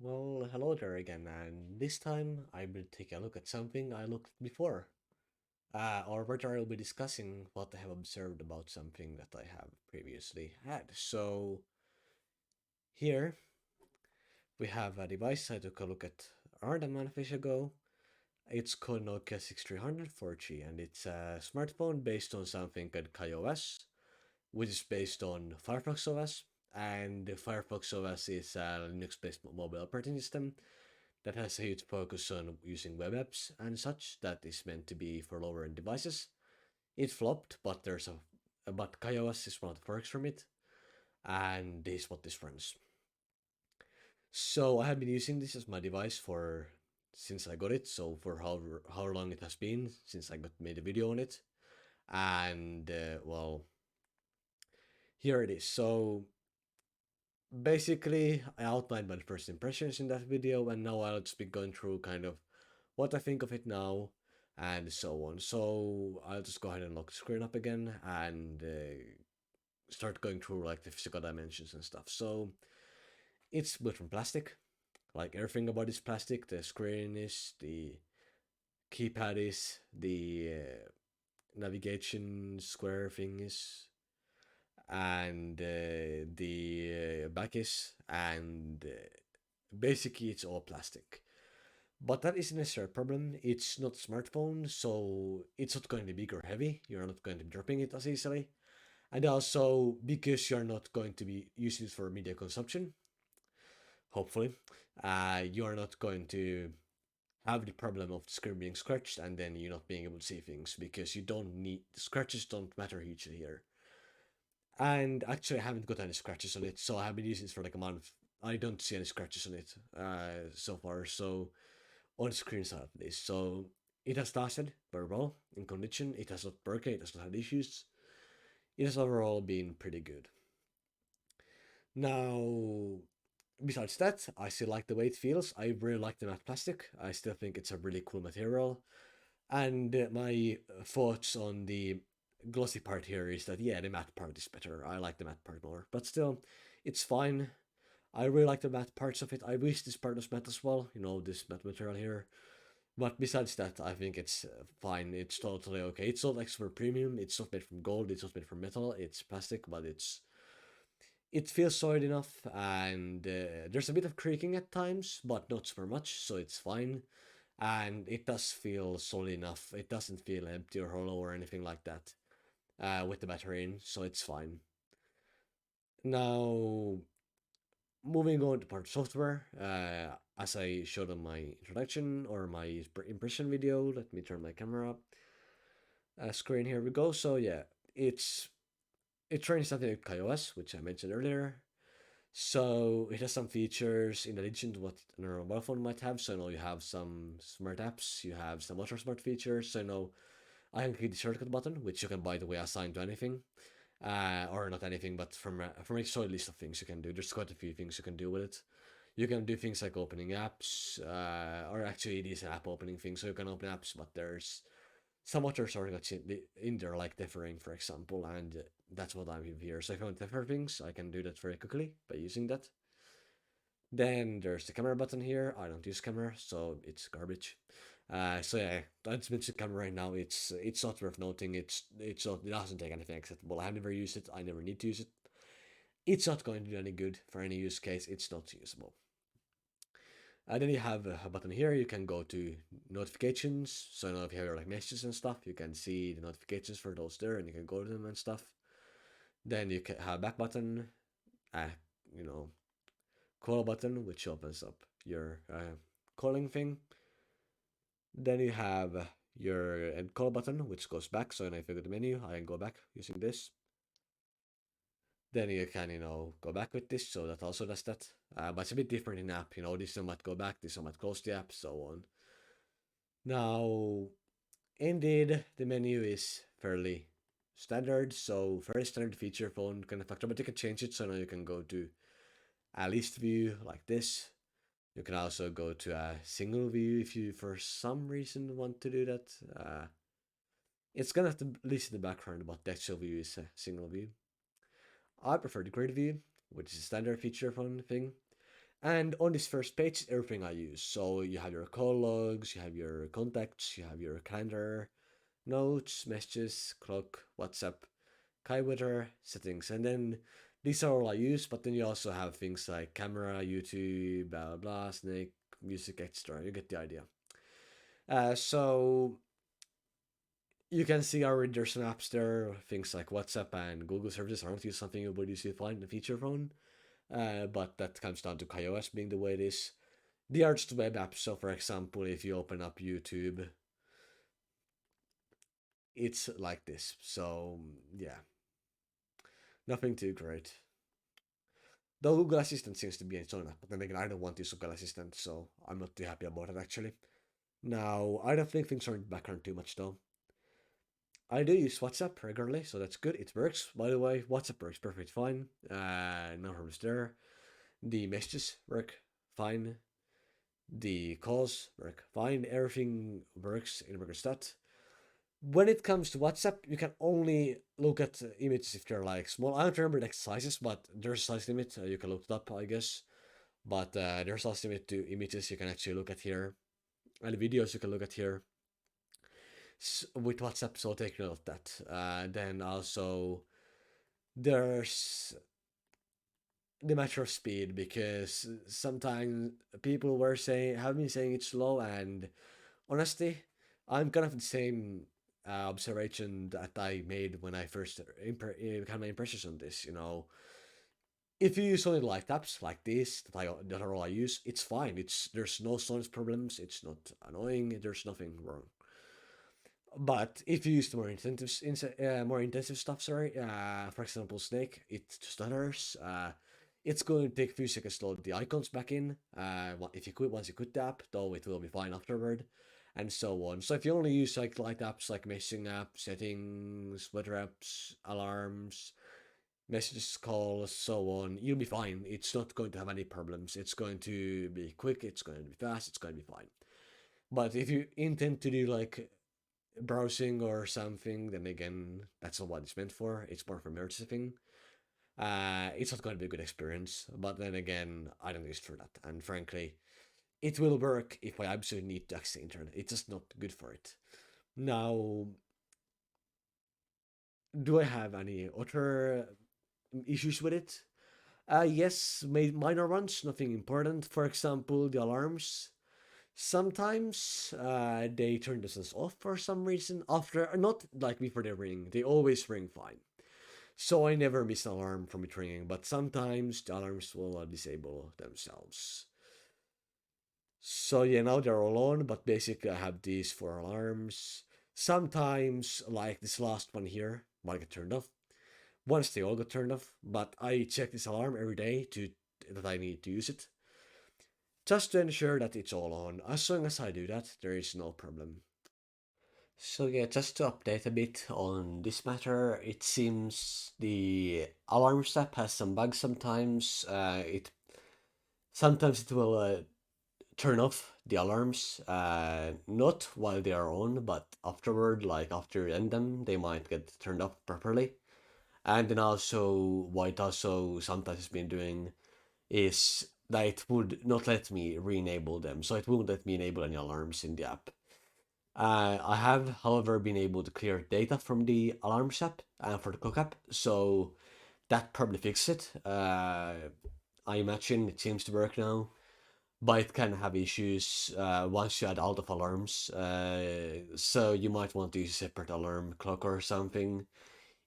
Well, hello there again, and this time I will take a look at something I looked at before. Or rather, I'll be discussing what I have observed about something that I have previously had. So, here we have a device I took a look at around a month ago. It's called Nokia 6300 4G, and it's a smartphone based on something called KaiOS, which is based on Firefox OS. And Firefox OS is a Linux based mobile operating system that has a huge focus on using web apps and such that is meant to be for lower end devices. It flopped, but but KaiOS is one of the forks from it, and this is what this runs. So I have been using this as my device for since I got it. So for how long it has been since I got made a video on it, and well, here it is. So basically, I outlined my first impressions in that video, and now I'll just be going through kind of what I think of it now and so on. So I'll just go ahead and lock the screen up again and start going through like the physical dimensions and stuff. So it's built from plastic, like everything about it's plastic. The screen is, the keypad is, the navigation square thing is, and the back is, and basically it's all plastic. But that isn't necessarily a problem. It's not a smartphone, so it's not going to be big or heavy. You're not going to be dropping it as easily. And also, because you're not going to be using it for media consumption, hopefully, you are not going to have the problem of the screen being scratched and then you not being able to see things because you don't need scratches don't matter hugely here. And actually, I haven't got any scratches on it, so I have been using it for like a month. I don't see any scratches on it so far. So on the screen side of this. So it has lasted very well in condition. It has not broken. It has not had issues. It has overall been pretty good. Now, besides that, I still like the way it feels. I really like the matte plastic. I still think it's a really cool material. And my thoughts on the glossy part here is that, yeah, the matte part is better. I like the matte part more. But still, it's fine. I really like the matte parts of it. I wish this part was matte as well. You know, this matte material here. But besides that, I think it's fine. It's totally okay. It's not like super premium. It's not made from gold. It's not made from metal. It's plastic, but it feels solid enough. And there's a bit of creaking at times, but not super much, so it's fine. And it does feel solid enough. It doesn't feel empty or hollow or anything like that with the battery in, so it's fine. Now, moving on to part of software, as I showed on my introduction or my impression video, let me turn my camera up. Screen, here we go. So yeah, it trains something like KaiOS, which I mentioned earlier. So it has some features in addition to what a mobile phone might have. So I know you have some smart apps, you have some ultra smart features. So I know I can click the shortcut button, which you can, by the way, assign to anything. Or not anything, but from a solid list of things you can do. There's quite a few things you can do with it. You can do things like opening apps, or actually it is an app opening thing, so you can open apps, but there's some other shortcuts in there, like deferring, for example, and that's what I'm here. So if I want to defer things, I can do that very quickly by using that. Then there's the camera button here. I don't use camera, so it's garbage. So yeah, I just mentioned camera right now. It's not worth noting. It's not, it doesn't take anything acceptable. I have never used it. I never need to use it. It's not going to do any good for any use case. It's not usable. And then you have a button here. You can go to notifications. So now if you have like messages and stuff, you can see the notifications for those there, and you can go to them and stuff. Then you can have a back button, uh, you know, call button, which opens up your calling thing. Then you have your end call button, which goes back. So when I figure the menu, I can go back using this. Then you can, go back with this. So that also does that. But it's a bit different in app. This one might go back, this one might close the app, so on. Now, indeed, the menu is fairly standard. So very standard feature phone kind of factor, but you can change it. So now you can go to a list view like this. You can also go to a single view if you, for some reason, want to do that. It's gonna have to list in the background, but the actual view is a single view. I prefer the grid view, which is a standard feature phone thing. And on this first page, everything I use. So you have your call logs, you have your contacts, you have your calendar, notes, messages, clock, WhatsApp, Kyweather, settings, and then these are all I use. But then you also have things like camera, YouTube, blah blah, blah Snake, music, extra. You get the idea. So you can see already there's some apps there, things like WhatsApp and Google services. I don't use something you would usually find in a feature phone, but that comes down to iOS being the way it is. They are just web apps. So, for example, if you open up YouTube, it's like this. So, yeah, nothing too great. Though Google Assistant seems to be its own app, but then again, I don't want to use Google Assistant, so I'm not too happy about it actually. Now, I don't think things are in the background too much though. I do use WhatsApp regularly, so that's good. It works, by the way. WhatsApp works perfectly fine. No problems there. The messages work fine. The calls work fine. Everything works in regards to that. When it comes to WhatsApp, you can only look at images if they're like small. I don't remember the sizes, but there's a size limit. You can look it up, I guess. But there's a size limit to images you can actually look at here, and videos you can look at here with WhatsApp. So take note of that. Then also there's the matter of speed because sometimes people were saying have been saying it's slow, and honestly, I'm kind of the same observation that I made when I first kind of my impressions on this. If you use only light apps like this that are all I use, it's fine. There's no sound problems. It's not annoying. There's nothing wrong. But if you use the more intensive stuff, sorry, for example, Snake, it stutters. It's going to take a few seconds to load the icons back in. If you quit once you quit the app, though, it will be fine afterward, and so on. So if you only use like light apps like messaging apps, settings, weather apps, alarms, messages, calls, so on, you'll be fine. It's not going to have any problems. It's going to be quick. It's going to be fast. It's going to be fine. But if you intend to do like browsing or something, then again, that's not what it's meant for. It's more for emergency thing. It's not going to be a good experience. But then again, I don't use it for that. And frankly, it will work if I absolutely need to access the internet. It's just not good for it. Now, do I have any other issues with it? Yes, minor ones, nothing important. For example, the alarms. Sometimes they turn themselves off for some reason after, not like before they ring. They always ring fine. So I never miss an alarm from it ringing, but sometimes the alarms will disable themselves. So yeah, now they're all on, but basically I have these four alarms. Sometimes, like this last one here, might get turned off. Once they all got turned off, but I check this alarm every day to that I need to use it, just to ensure that it's all on. As long as I do that, there is no problem. So yeah, just to update a bit on this matter, it seems the alarm step has some bugs sometimes. It sometimes it will turn off the alarms, not while they are on, but afterward, like after you end them, they might get turned off properly. And then also, what it also sometimes has been doing is that it would not let me re-enable them, so it won't let me enable any alarms in the app. I have, however, been able to clear data from the alarms app for the cook app, so that probably fixed it. I imagine it seems to work now, but it can have issues once you add out of alarms. So you might want to use a separate alarm clock or something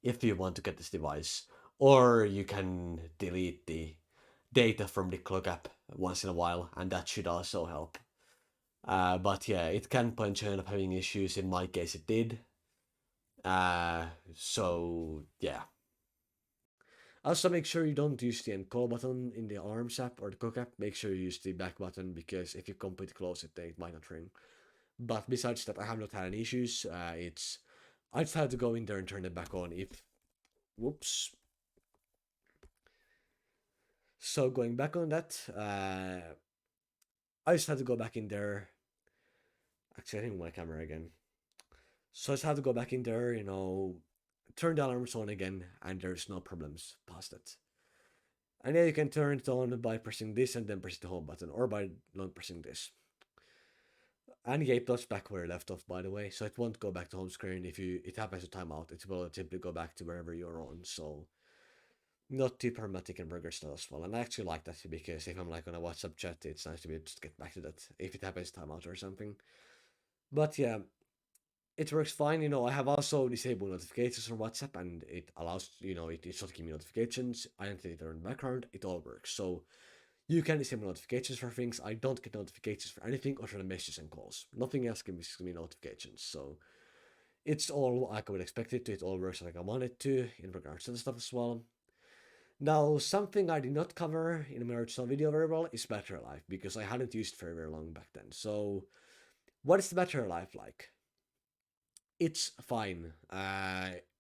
if you want to get this device, or you can delete the data from the clock app once in a while, and that should also help. But yeah, it can potentially end up having issues. In my case, it did. So yeah. Also, make sure you don't use the end call button in the alarms app or the cook app. Make sure you use the back button because if you completely close it, it might not ring. But besides that, I have not had any issues. I just had to go in there and turn it back on if. Whoops. So going back on that, I just had to go back in there. Actually, I think my camera again. So I just had to go back in there, turn the alarms on again, and there's no problems past it. And yeah, you can turn it on by pressing this and then press the home button, or by not pressing this. And yeah, it does back where you left off, by the way, so it won't go back to home screen if it happens to timeout. It will simply go back to wherever you're on. So not too problematic in burger style as well. And I actually like that because if I'm like on a WhatsApp chat, it's nice to be able to get back to that if it happens timeout or something. But yeah, it works fine. I have also disabled notifications from WhatsApp, and it allows it should give me notifications. I don't need it in the background. It all works. So you can disable notifications for things. I don't get notifications for anything other than messages and calls. Nothing else gives me notifications. So it's all like I would expect it to. It all works like I want it to in regards to the stuff as well. Now, something I did not cover in my original video very well is battery life because I hadn't used it for very long back then. So, what is the battery life like? It's fine.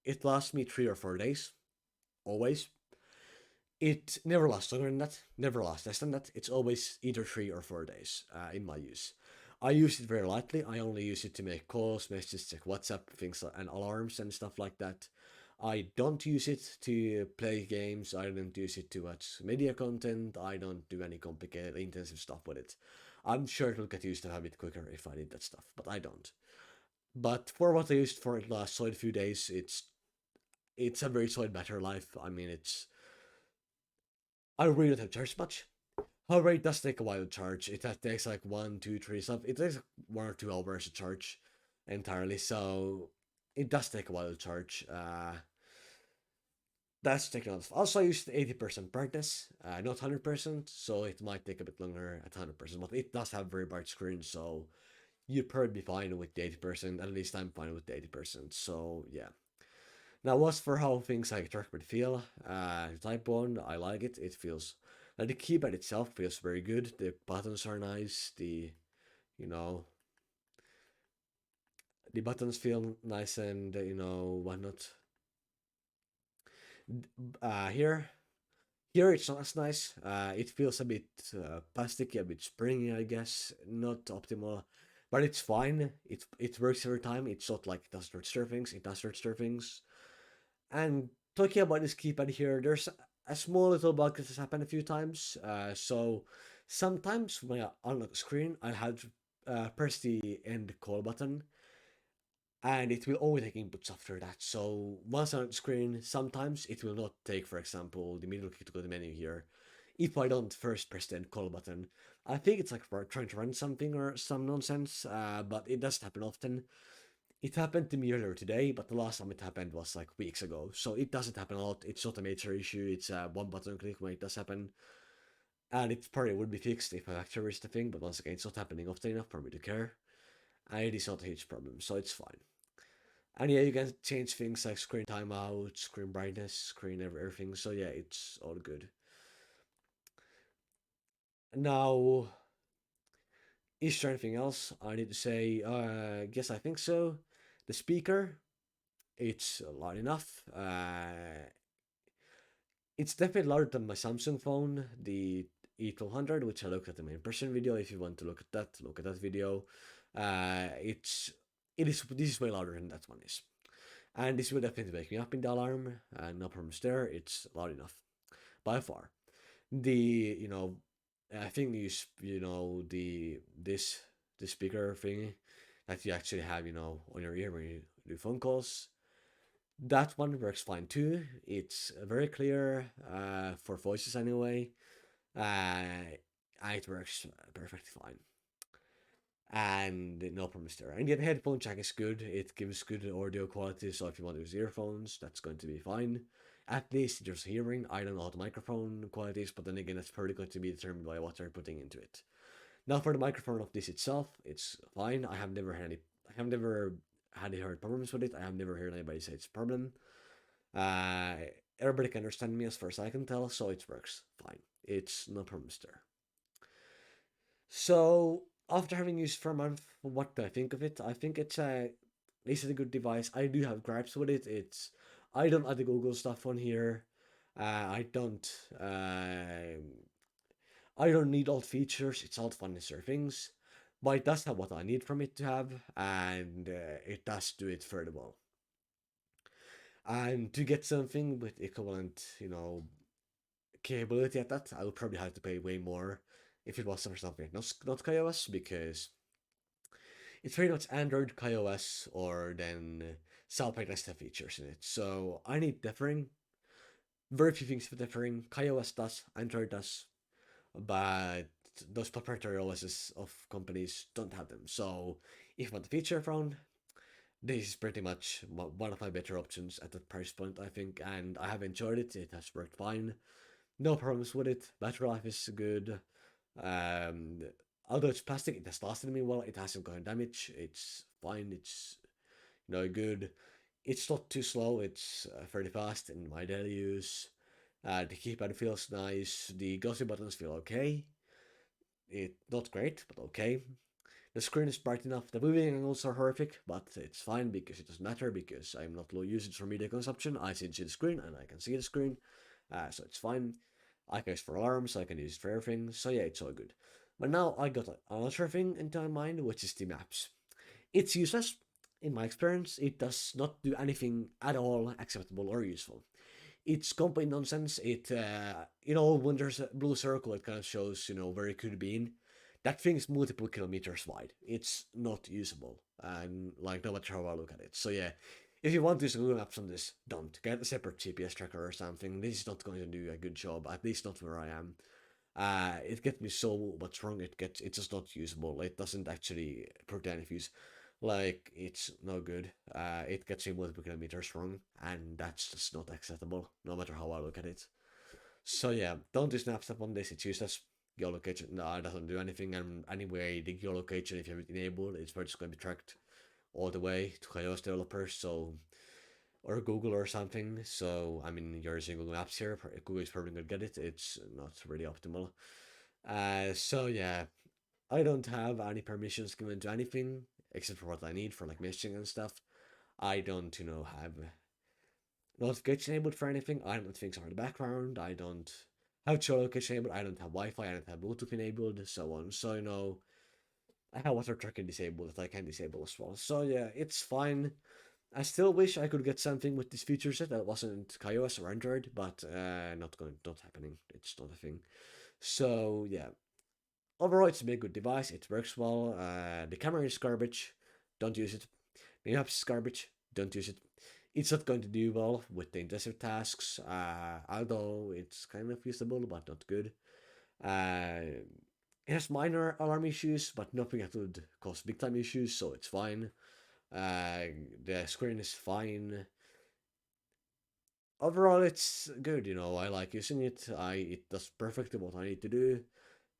It lasts me 3 or 4 days, always. It never lasts longer than that, never lasts less than that. It's always either 3 or 4 days in my use. I use it very lightly. I only use it to make calls, messages, check WhatsApp, things and alarms and stuff like that. I don't use it to play games. I don't use it to watch media content. I don't do any complicated, intensive stuff with it. I'm sure it will get used to a bit quicker if I did that stuff, but I don't. But for what I used for it last solid few days, it's a very solid battery life. I mean, I really don't have to charge much. However, it does take a while to charge. It takes like 1, 2, 3 stuff. It takes 1 or 2 hours to charge entirely, so it does take a while to charge. That's taking a lot. Also, I used 80% brightness, not 100%, so it might take a bit longer at 100%, but it does have very bright screen, so you'd probably be fine with the 80%. At least I'm fine with the 80%, so yeah. Now, as for how things like trackpad feel, Type 1, I like it. It feels like the keypad itself feels very good. The buttons are nice. You know, the buttons feel nice and, whatnot. Here, it's not as nice. It feels a bit plasticky, a bit springy, I guess. Not optimal, but it's fine. It works every time. It's not like it doesn't register things. It does register things. And talking about this keypad here, there's a small little bug that has happened a few times. So sometimes when I unlock the screen, I'll have to press the end call button, and it will only take inputs after that. So once on the screen, sometimes it will not take, for example, the middle click to go to the menu here. If I don't first press the end call button, I think it's like we're trying to run something or some nonsense, but it doesn't happen often. It happened to me earlier today, but the last time it happened was like weeks ago. So it doesn't happen a lot. It's not a major issue. It's a one button click when it does happen. And it probably would be fixed if I actually reached the thing, but once again, it's not happening often enough for me to care. And it is not a huge problem, so it's fine. And yeah, you can change things like screen timeout, screen brightness, screen everything. So yeah, it's all good. Now, is there anything else I need to say? Guess I think so. The speaker, it's loud enough. It's definitely louder than my Samsung phone, the E1200, which I looked at in my impression video. If you want to look at that video. This is way louder than that one is, and this will definitely wake me up in the alarm. No problems there. It's loud enough by far. The I think the speaker thing that you actually have on your ear when you do phone calls. That one works fine too. It's very clear for voices anyway. Uh, it works perfectly fine. And no problems there. And yet headphone jack is good. It gives good audio quality, so if you want to use earphones, that's going to be fine. At least there's hearing. I don't know how the microphone quality is, but then again, that's probably going to be determined by what they're putting into it. Now for the microphone of this itself, it's fine. I have never had heard problems with it. I have never heard anybody say it's a problem. Uh, Everybody can understand me as far as I can tell, so it works fine. It's no problems there. So after having used for a month, what do I think of it? I think it's a good device. I do have gripes with it. I don't add the Google stuff on here. I don't I don't need all features. It's all fun and certain things, but it does have what I need from it to have, and it does do it fairly well. And to get something with equivalent, capability at that. I would probably have to pay way more if it was for something not KaiOS, because it's pretty much Android KaiOS or then Southpack has the features in it. So I need differing. Very few things for differing. KaiOS does, Android does, but those proprietary OSs of companies don't have them. So if you want the feature phone, this is pretty much one of my better options at that price point, I think, and I have enjoyed it. It has worked fine. No problems with it. Battery life is good. Um, Although it's plastic, it has lasted me well. It hasn't gotten damage. It's fine. It's good. It's not too slow. It's fairly fast in my daily use. The keypad feels nice. The glossy buttons feel okay. It not great, but okay. The screen is bright enough. The moving angles are horrific, but it's fine because it doesn't matter because I'm not low usage for media consumption. I can see the screen and I can see the screen, so it's fine. I can use it for alarms, I can use it for everything. So yeah, it's all good. But now I got another thing into my mind, which is the maps. It's useless in my experience. It does not do anything at all acceptable or useful. It's complete nonsense. When there's a blue circle, it kind of shows, where it could be in. That thing is multiple kilometers wide. It's not usable, and like no matter how I look at it. So yeah, if you want to use Google Maps on this, don't get a separate GPS tracker or something. This is not going to do a good job. At least not where I am. It gets me so much wrong. It's just not usable. It doesn't actually protect any views. Like it's no good. It gets me multiple kilometers wrong, and that's just not acceptable, no matter how I look at it. So yeah, don't do Snapstep on this. It's useless. Geolocation, no, it doesn't do anything. And anyway, the geolocation, if you have it enabled, it's just going to be tracked all the way to iOS developers. So or Google or something. So I mean, you're using Google Maps here. Google is probably going to get it. It's not really optimal. So yeah, I don't have any permissions given to anything except for what I need for like messaging and stuff. I don't, have notification enabled for anything. I don't have things on in the background. I don't have geolocation enabled. I don't have Wi-Fi. I don't have Bluetooth enabled, so on. So I have water tracking disabled that I can disable as well. So yeah, it's fine. I still wish I could get something with this feature set that wasn't iOS or Android, but not happening. It's not a thing. So yeah, overall, it's a very good device. It works well. The camera is garbage. Don't use it. The apps is garbage. Don't use it. It's not going to do well with the intensive tasks, although it's kind of usable, but not good. Uh, it has minor alarm issues, but nothing that would cause big time issues, so it's fine. The screen is fine. Overall, it's good. I like using it. It does perfectly what I need to do.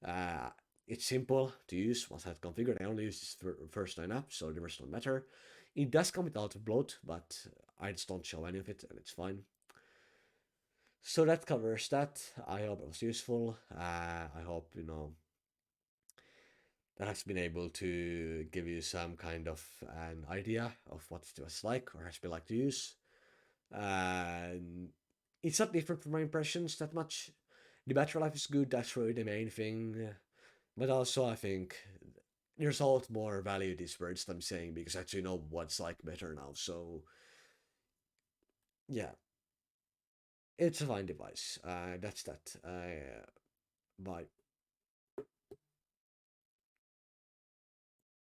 Uh, it's simple to use once I have configured. I only use this for first 9 apps, so the rest don't matter. It does come with a lot of bloat, but I just don't show any of it, and it's fine. So that covers that. I hope it was useful. I hope, that has been able to give you some kind of an idea of what it was like or has been like to use. And it's not different from my impressions that much. The battery life is good, that's really the main thing. But also, I think there's a lot more value to these words that I'm saying because I actually know what's like better now. So, yeah, it's a fine device. That's that. Bye.